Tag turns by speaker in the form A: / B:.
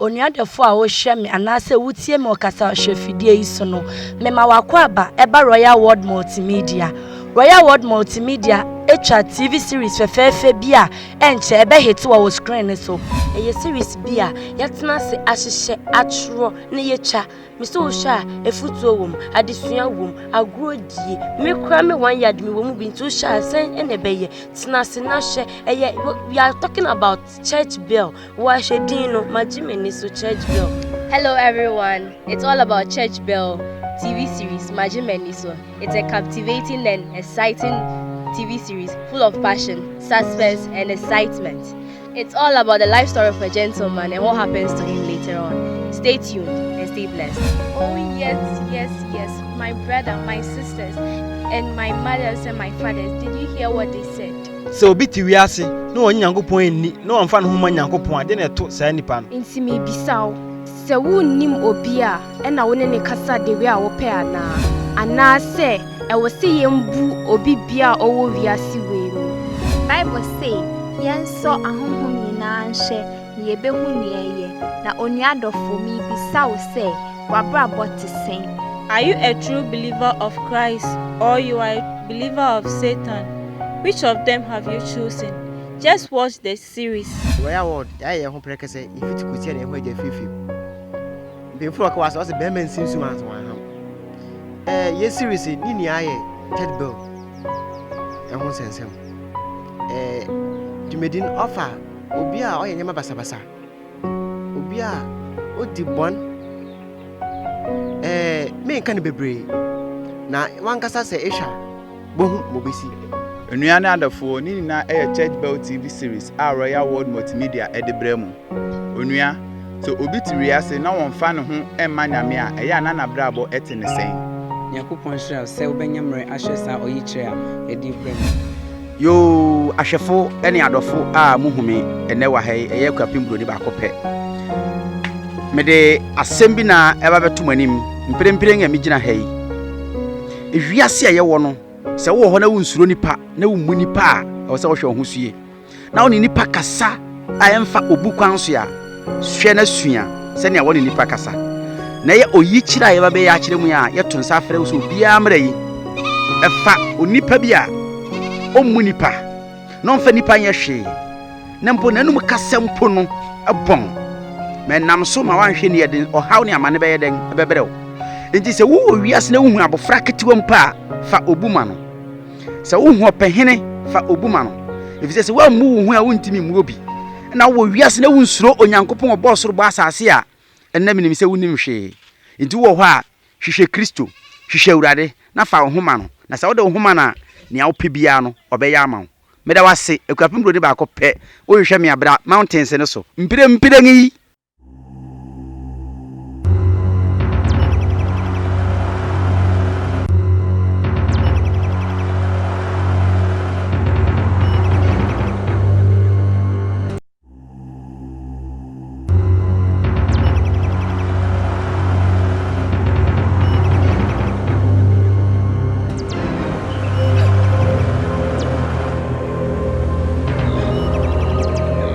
A: onuadefo a wo hwe me anase wutie me okasa hwefidie iso no me ma wakwa aba eba Royal World Multimedia echa TV series fefefe bia enche ebe hit wo screen so eye series bia yetena se ahyehye atro ne yecha me so hwa efutuo wom adesua wom agrodie me kra me 1 yard me wom bi ntu hwa sen ene beye tena se na hye eye we are talking about church bell wa hye din no magimeni so church bell.
B: Hello everyone, it's all about Church Bell TV series Magimeni so. It's a captivating and exciting TV series full of passion, suspense and excitement. It's all about the life story of a gentleman and what happens to him later on. Stay tuned and stay blessed.
C: Oh yes, my brother, my sisters and my mothers and my fathers, did you hear what they said?
D: So biti wiase no onyankopon ni no amfa no homa nyankopon ade na to saa nipa no.
C: Ntimi bisawo se wunnim obi a na wone ne kasa de we a wo pe ana se e wo se yembu obi bia owo wiase we mu.
E: Bible say yenso ahonhom nyina nhye ye behu ne eye na onuadofo mi bisawo se wabra botisen.
F: Are you a true believer of Christ or you are a believer of Satan? Which of them have you chosen? Just watch the series.
G: Royal World, I am hoping to say if it could see any way they feel. Before I was also Bemen since you answer one. Yes, seriously, Nini, I Ted Bill. And one sense him. You made an offer, Obia or Yama Basabasa. Obia, what did one? Me can be brave. Now, one cassa say Asia, Boom, Mobisi.
H: Onuana adafo ni na Church Bell TV series a Royal World Multimedia edebremu. Onua so obi tiriase na won fa ne ho emma nyame a eya na nabrabo ete ne sen.
I: Yakopon hira se obenyamre ahwesa oyikire a edi prem.
J: Yo ahwefo ene adofo a muhume ene wa hai eye kwapimbro ni ba kopɛ. Mede asɛm bi na eba betum anim mprempre nya migina hai. Ewiase a ye wo no se wo ho na wunsuro nipa na wummu nipa a wo se wo hwe ho sue na wo ni nipa kasa a emfa obu kwan so ya hwe na sua se ne wo ni nipa kasa na ye oyi kira ye ba be ya kire mu ya ye tonsa afre wo so bia mra yi efa onipa bi a ommu nipa no mfa nipa ye hwe na mpo nanum kasa mpo no abon menam so ma wan hwe ne ye den ohaw ne amane be ye den bebere wo enti se wo wiase na hu abofra ketewa mpa fa obuma no se wo hu opehene fa obuma no efise se wa mu hu a wontimi mu obi na wo wiase na wunsuro onyankopon obosoro bo asase a enna minim se wonim hwe enti wo ho a hwehwe Kristo hwehwe urade na fa homa no na se wo de homa na ne awo pebia no obeya ama wo meda wase ekuapembro de ba ko pe wo hwehwe me abra mountains ne so mpire ngi